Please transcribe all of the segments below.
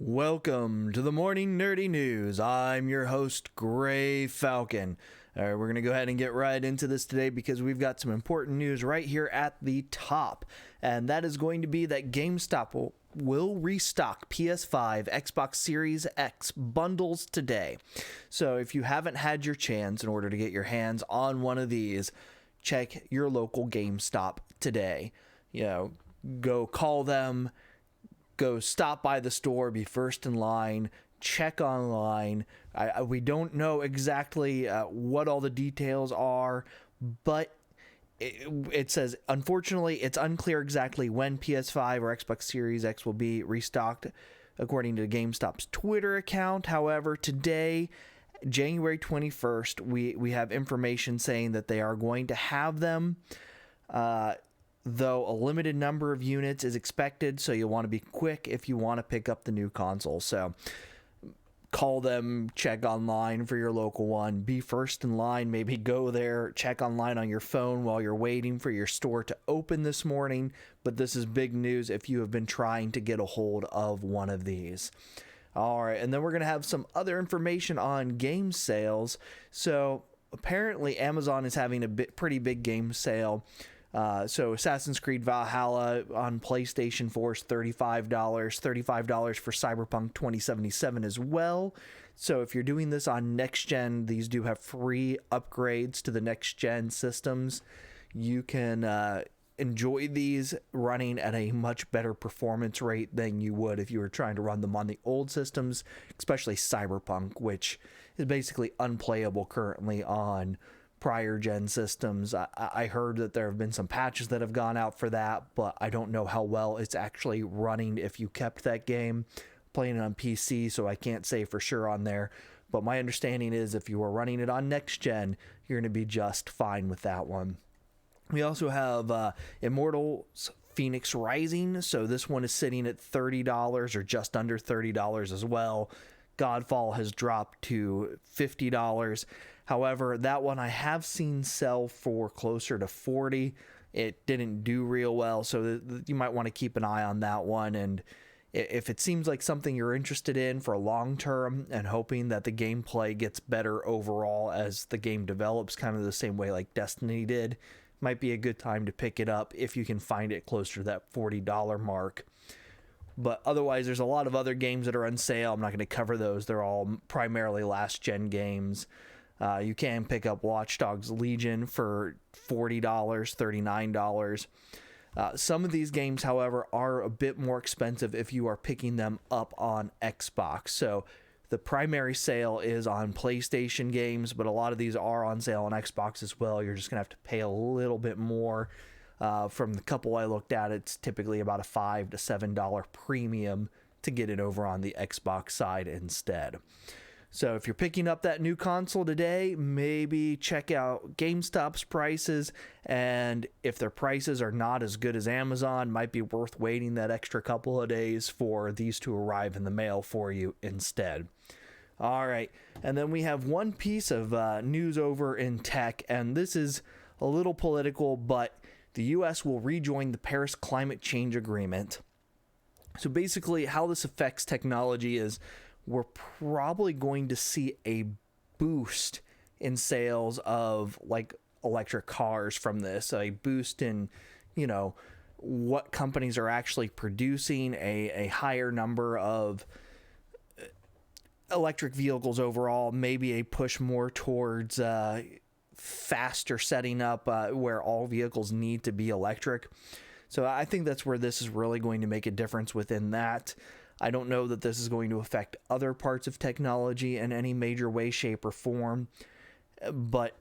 Welcome to the Morning Nerdy News. I'm your host, Gray Falcon. All right, we're going to go ahead and get right into this today because we've got some important news right here at the top. And that is going to be that GameStop will restock PS5, Xbox Series X bundles today. So if you haven't had your chance in order to get your hands on one of these, check your local GameStop today. Go call them. Go stop by the store, be first in line, check online. We don't know exactly what all the details are, but it says, unfortunately, it's unclear exactly when PS5 or Xbox Series X will be restocked, according to GameStop's Twitter account. However, today, January 21st, we have information saying that they are going to have them. Though a limited number of units is expected, so you'll want to be quick if you want to pick up the new console. So call them, check online for your local one, be first in line, maybe go there, check online on your phone while you're waiting for your store to open this morning. But this is big news if you have been trying to get a hold of one of these. All right, and then we're going to have some other information on game sales. So apparently Amazon is having a pretty big game sale. So Assassin's Creed Valhalla on PlayStation 4 is $35, $35 for Cyberpunk 2077 as well. So if you're doing this on next gen, these do have free upgrades to the next gen systems. You can enjoy these running at a much better performance rate than you would if you were trying to run them on the old systems, especially Cyberpunk, which is basically unplayable currently on prior gen systems. I heard that there have been some patches that have gone out for that, but I don't know how well it's actually running if you kept that game. Playing it on PC, so I can't say for sure on there, but my understanding is if you are running it on next gen, you're going to be just fine with that one. We also have Immortals Phoenix Rising, so this one is sitting at $30 or just under $30 as well. Godfall has dropped to $50. However, that one I have seen sell for closer to $40. It didn't do real well, so you might want to keep an eye on that one. And if it seems like something you're interested in for long term and hoping that the gameplay gets better overall as the game develops, kind of the same way like Destiny did, might be a good time to pick it up if you can find it closer to that $40 mark. But otherwise, there's a lot of other games that are on sale. I'm not going to cover those. They're all primarily last-gen games. You can pick up Watch Dogs Legion for $40, $39. Some of these games, however, are a bit more expensive if you are picking them up on Xbox. So the primary sale is on PlayStation games, but a lot of these are on sale on Xbox as well. You're just going to have to pay a little bit more. From the couple I looked at, it's typically about a $5 to $7 premium to get it over on the Xbox side instead. So if you're picking up that new console today, maybe check out GameStop's prices, and if their prices are not as good as Amazon, might be worth waiting that extra couple of days for these to arrive in the mail for you instead. All right, and then we have one piece of news over in tech, and this is a little political, but the U.S. will rejoin the Paris Climate Change Agreement. So basically how this affects technology is we're probably going to see a boost in sales of like electric cars from this, a boost in, what companies are actually producing, a higher number of electric vehicles overall, maybe a push more towards faster setting up where all vehicles need to be electric. So I think that's where this is really going to make a difference within that. I don't know that this is going to affect other parts of technology in any major way, shape, or form. But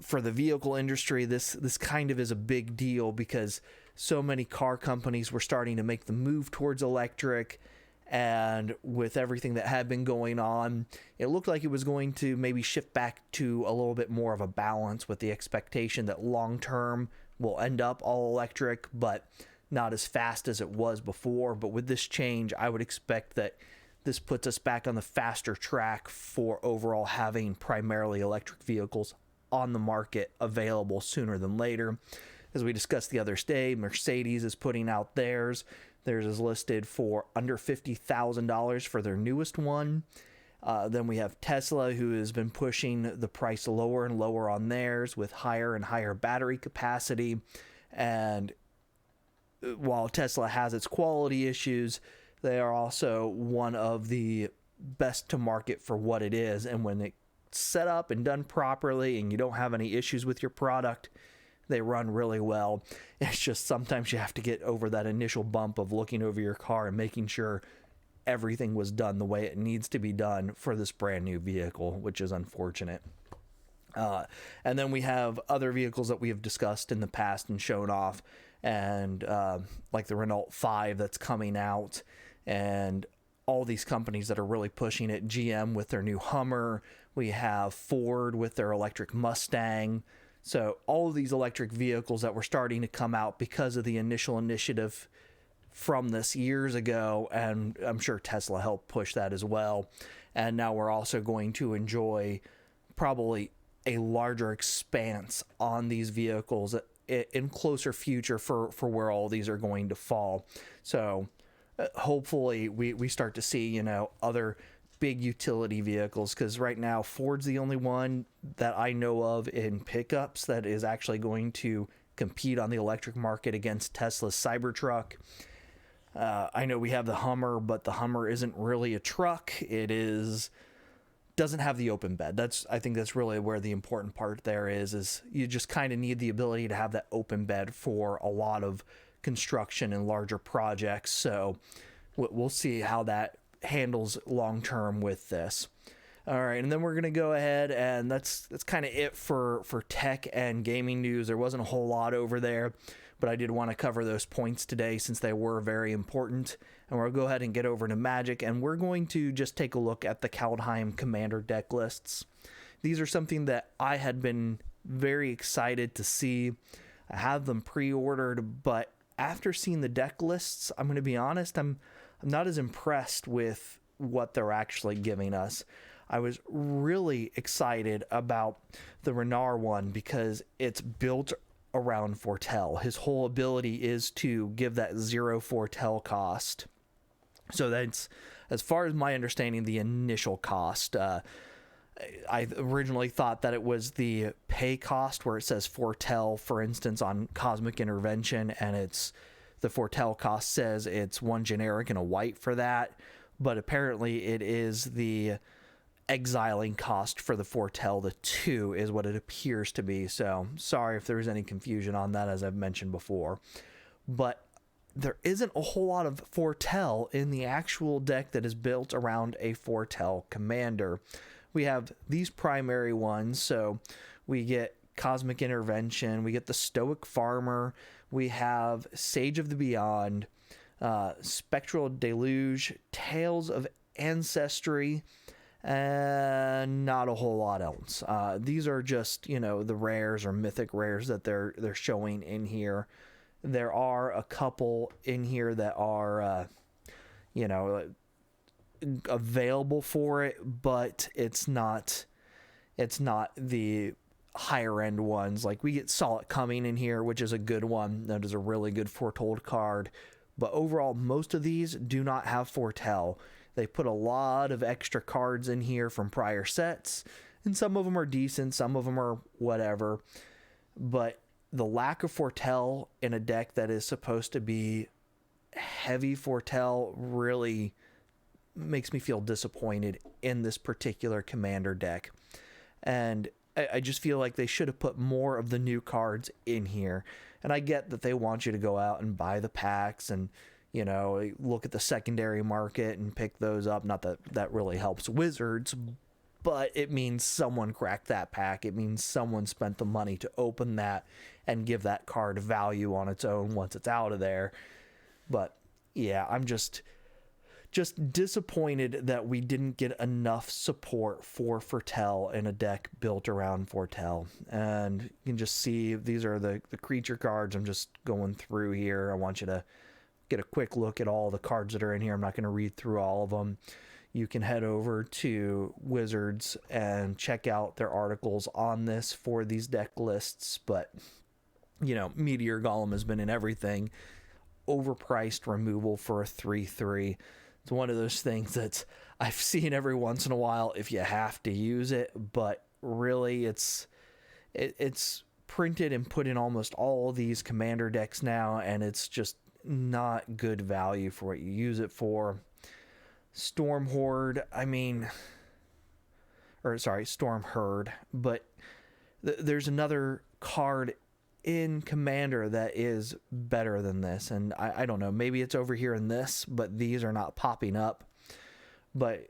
for the vehicle industry, this kind of is a big deal because so many car companies were starting to make the move towards electric. And with everything that had been going on, it looked like it was going to maybe shift back to a little bit more of a balance with the expectation that long term will end up all electric, but not as fast as it was before. But with this change, I would expect that this puts us back on the faster track for overall having primarily electric vehicles on the market available sooner than later. As we discussed the other day, Mercedes is putting out theirs. Theirs is listed for under $50,000 for their newest one. Then we have Tesla, who has been pushing the price lower and lower on theirs with higher and higher battery capacity. And while Tesla has its quality issues, they are also one of the best to market for what it is. And when it's set up and done properly and you don't have any issues with your product, they run really well. It's just sometimes you have to get over that initial bump of looking over your car and making sure everything was done the way it needs to be done for this brand new vehicle, which is unfortunate. And then we have other vehicles that we have discussed in the past and shown off, and like the Renault 5 that's coming out, and all these companies that are really pushing it. GM with their new Hummer. We have Ford with their electric Mustang. So all of these electric vehicles that were starting to come out because of the initial initiative from this years ago, and I'm sure Tesla helped push that as well. And now we're also going to enjoy probably a larger expanse on these vehicles in closer future for where all these are going to fall. So hopefully we start to see, you know, other big utility vehicles, because right now Ford's the only one that I know of in pickups that is actually going to compete on the electric market against Tesla's Cybertruck. I know we have the Hummer, but the Hummer isn't really a truck. Doesn't have the open bed. I think that's really where the important part there is you just kind of need the ability to have that open bed for a lot of construction and larger projects. So we'll see how that handles long term with this. All right, and then we're gonna go ahead, and that's kind of it for tech and gaming news. There wasn't a whole lot over there, but I did want to cover those points today since they were very important. And we'll go ahead and get over to Magic, and we're going to just take a look at the Kaldheim Commander deck lists. These are something that I had been very excited to see. I have them pre-ordered, but after seeing the deck lists, I'm going to be honest, I'm not as impressed with what they're actually giving us. I was really excited about the Renard one because it's built around Foretell. His whole ability is to give that 0 Foretell cost. So that's, as far as my understanding, the initial cost. I originally thought that it was the pay cost where it says Foretell, for instance, on Cosmic Intervention, and it's the Foretell cost says it's 1 generic and a white for that, but apparently it is the exiling cost for the Foretell. The 2 is what it appears to be. So sorry if there's any confusion on that, as I've mentioned before. But there isn't a whole lot of Foretell in the actual deck that is built around a Foretell commander. We have these primary ones, so we get Cosmic Intervention, we get the Stoic Farmer, we have Sage of the Beyond, Spectral Deluge, Tales of Ancestry, and not a whole lot else. These are just, you know, the rares or mythic rares that they're showing in here. There are a couple in here that are, you know, available for it, but it's not the higher end ones. Like we get Saw It Coming in here, which is a good one. That is a really good Foretold card. But overall, most of these do not have Foretell. They put a lot of extra cards in here from prior sets, and some of them are decent, some of them are whatever. But the lack of Foretell in a deck that is supposed to be heavy Foretell really makes me feel disappointed in this particular commander deck. And I just feel like they should have put more of the new cards in here. And I get that they want you to go out and buy the packs and, you know, look at the secondary market and pick those up. Not that that really helps Wizards, but it means someone cracked that pack. It means someone spent the money to open that and give that card value on its own once it's out of there. But yeah, I'm just disappointed that we didn't get enough support for Foretell in a deck built around Foretell. And you can just see these are the creature cards. I'm just going through here. I want you to get a quick look at all the cards that are in here. I'm not going to read through all of them. You can head over to Wizards and check out their articles on this for these deck lists. But, you know, Meteor Golem has been in everything. overpriced removal for a 3/3. It's one of those things that I've seen every once in a while if you have to use it, but really it's printed and put in almost all these commander decks now, and it's just not good value for what you use it for. Storm Horde, Storm Herd, but there's another card in Commander that is better than this, and I don't know, maybe it's over here in this, but these are not popping up. But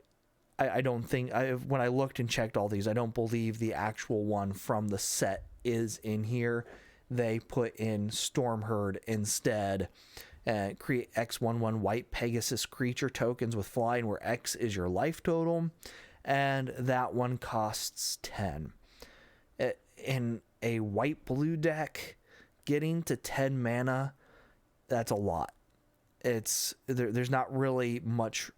I don't think, when I looked and checked all these, I don't believe the actual one from the set is in here. They put in Storm Herd instead. Create X11 white Pegasus creature tokens with flying, where X is your life total, and that one costs 10. In a white blue deck, getting to 10 mana, that's a lot. There's not really much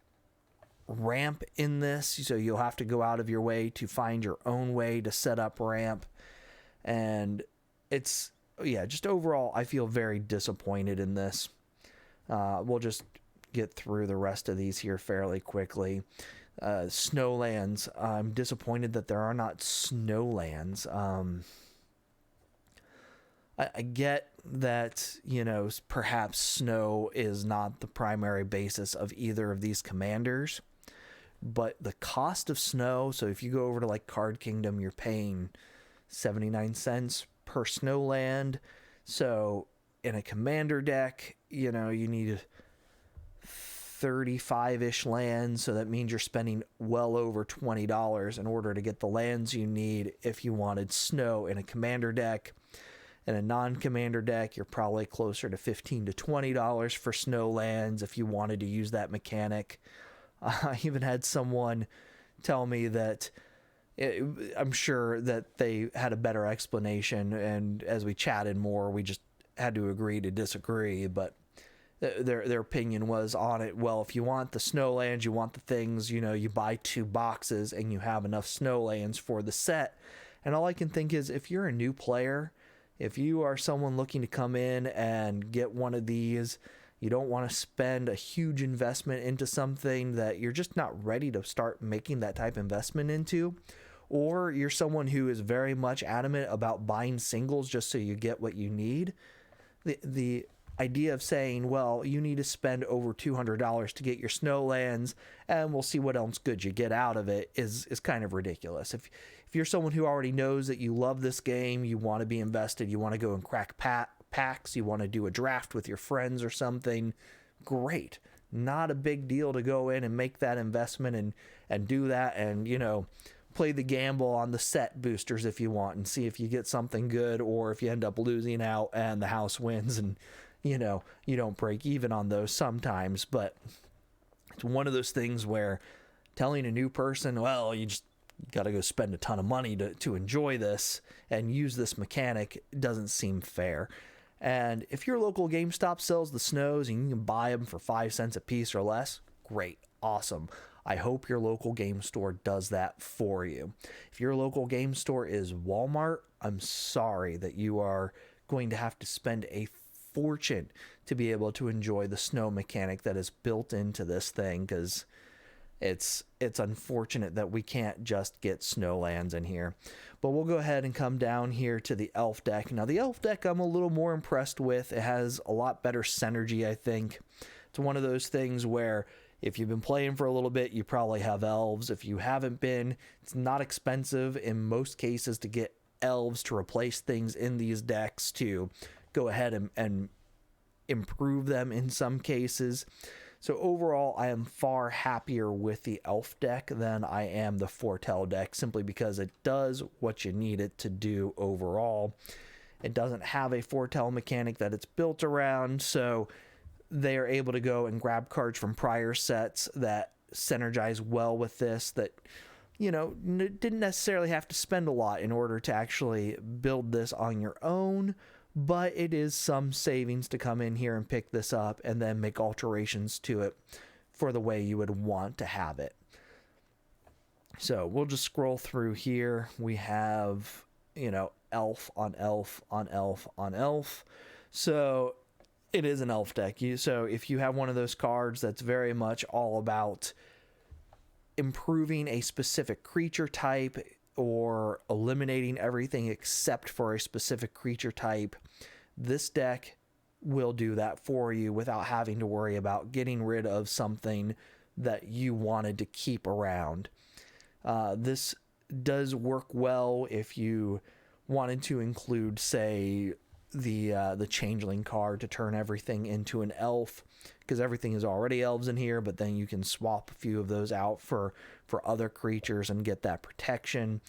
ramp in this, so you'll have to go out of your way to find your own way to set up ramp, and just overall I feel very disappointed in this. We'll just get through the rest of these here fairly quickly. Snowlands, I'm disappointed that there are not Snowlands. I get that, perhaps snow is not the primary basis of either of these commanders, but the cost of snow, so if you go over to like Card Kingdom, you're paying 79 cents per Snowland. So in a commander deck, you need 35-ish lands, so that means you're spending well over $20 in order to get the lands you need if you wanted snow in a commander deck. In a non-commander deck, you're probably closer to $15 to $20 for snow lands if you wanted to use that mechanic. I even had someone tell me that I'm sure that they had a better explanation, and as we chatted more, we just had to agree to disagree, but their opinion was on it, well, if you want the snowlands, you want the things, you buy 2 boxes and you have enough snowlands for the set. And all I can think is, if you're a new player, if you are someone looking to come in and get one of these, you don't want to spend a huge investment into something that you're just not ready to start making that type of investment into, or you're someone who is very much adamant about buying singles just so you get what you need. The idea of saying, well, you need to spend over $200 to get your snowlands, and we'll see what else good you get out of it, is kind of ridiculous. If you're someone who already knows that you love this game, you want to be invested, you want to go and crack packs, you want to do a draft with your friends or something, great. Not a big deal to go in and make that investment and do that, and play the gamble on the set boosters if you want, and see if you get something good, or if you end up losing out and the house wins and you don't break even on those sometimes. But it's one of those things where telling a new person, well, you just got to go spend a ton of money to enjoy this and use this mechanic, doesn't seem fair. And if your local GameStop sells the snows and you can buy them for 5 cents a piece or less, great, awesome. I hope your local game store does that for you. If your local game store is Walmart, I'm sorry that you are going to have to spend a fortune to be able to enjoy the snow mechanic that is built into this thing, because it's unfortunate that we can't just get snowlands in here. But we'll go ahead and come down here to the elf deck. Now the elf deck I'm a little more impressed with. It has a lot better synergy, I think. It's one of those things where if you've been playing for a little bit, you probably have elves. If you haven't been, it's not expensive in most cases to get elves to replace things in these decks, to go ahead and improve them in some cases. So overall, I am far happier with the elf deck than I am the foretell deck, simply because it does what you need it to do overall. It doesn't have a foretell mechanic that it's built around, so they are able to go and grab cards from prior sets that synergize well with this, that didn't necessarily have to spend a lot in order to actually build this on your own, but it is some savings to come in here and pick this up and then make alterations to it for the way you would want to have it. So we'll just scroll through here. We have elf on elf on elf on elf. So It is an elf deck. So if you have one of those cards that's very much all about improving a specific creature type or eliminating everything except for a specific creature type, this deck will do that for you without having to worry about getting rid of something that you wanted to keep around. This does work well if you wanted to include, say, the changeling card to turn everything into an elf, because everything is already elves in here, but then you can swap a few of those out for other creatures and get that protection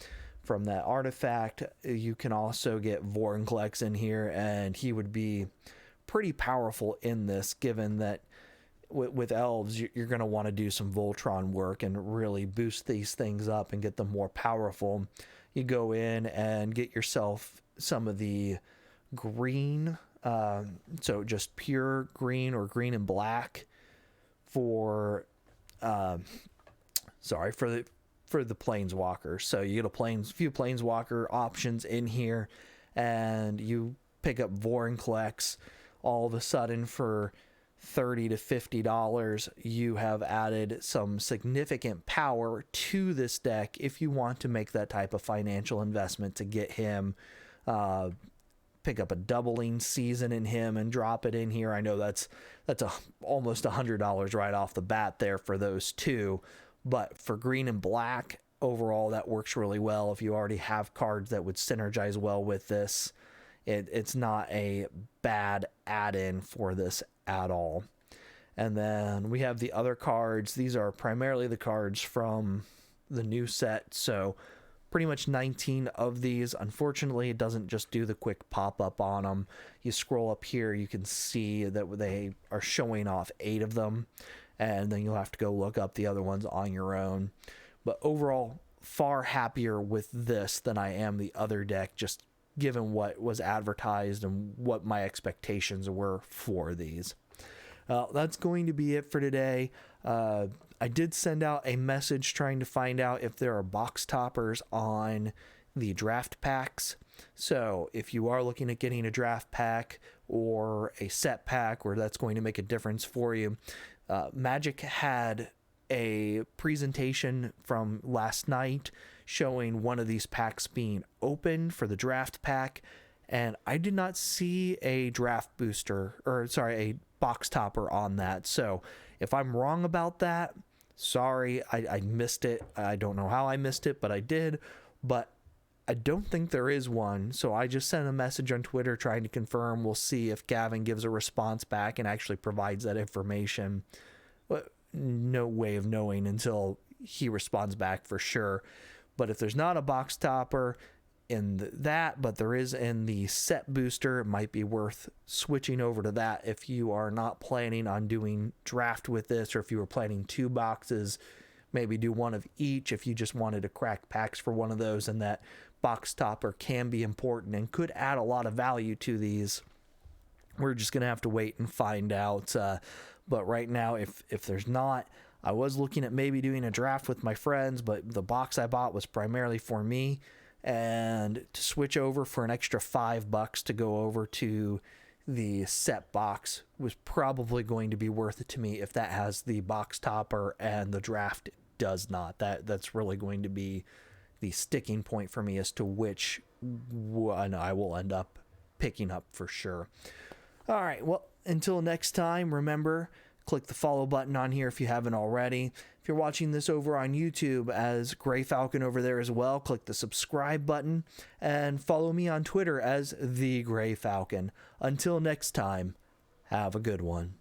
from that artifact. You can also get Vorinclex in here, and he would be pretty powerful in this, given that with elves you're going to want to do some Voltron work and really boost these things up and get them more powerful. You go in and get yourself some of the green, so just pure green or green and black for the planeswalker. So you get a few planeswalker options in here, and you pick up Vorinclex. All of a sudden, for $30 to $50, you have added some significant power to this deck if you want to make that type of financial investment to get him. Pick up a doubling season in him and drop it in here. I know that's almost $100 right off the bat there for those two, but for green and black overall, that works really well. If you already have cards that would synergize well with this, it's not a bad add-in for this at all. And then we have the other cards. These are primarily the cards from the new set, so pretty much 19 of these. Unfortunately, it doesn't just do the quick pop-up on them. You scroll up here, you can see that they are showing off 8 of them, and then you'll have to go look up the other ones on your own. But overall, far happier with this than I am the other deck, just given what was advertised and what my expectations were for these. That's going to be it for today. I did send out a message trying to find out if there are box toppers on the draft packs. So if you are looking at getting a draft pack or a set pack where that's going to make a difference for you, Magic had a presentation from last night showing one of these packs being open for the draft pack, and I did not see a draft booster, or sorry, a box topper on that. So if I'm wrong about that, sorry, I missed it. I don't know how I missed it, but I did. But I don't think there is one, so I just sent a message on Twitter trying to confirm. We'll see if Gavin gives a response back and actually provides that information. But no way of knowing until he responds back for sure. But if there's not a box topper in that, but there is in the set booster, it might be worth switching over to that if you are not planning on doing draft with this, or if you were planning 2 boxes, maybe do one of each if you just wanted to crack packs for one of those. And that box topper can be important and could add a lot of value to these. We're just gonna have to wait and find out. But right now, if there's not, I was looking at maybe doing a draft with my friends, but the box I bought was primarily for me, and to switch over for an extra $5 to go over to the set box was probably going to be worth it to me if that has the box topper and the draft does not. That's really going to be the sticking point for me as to which one I will end up picking up for sure. All right, well, until next time, remember, click the follow button on here if you haven't already. If you're watching this over on YouTube as Gray Falcon over there as well, click the subscribe button and follow me on Twitter as The Gray Falcon. Until next time, have a good one.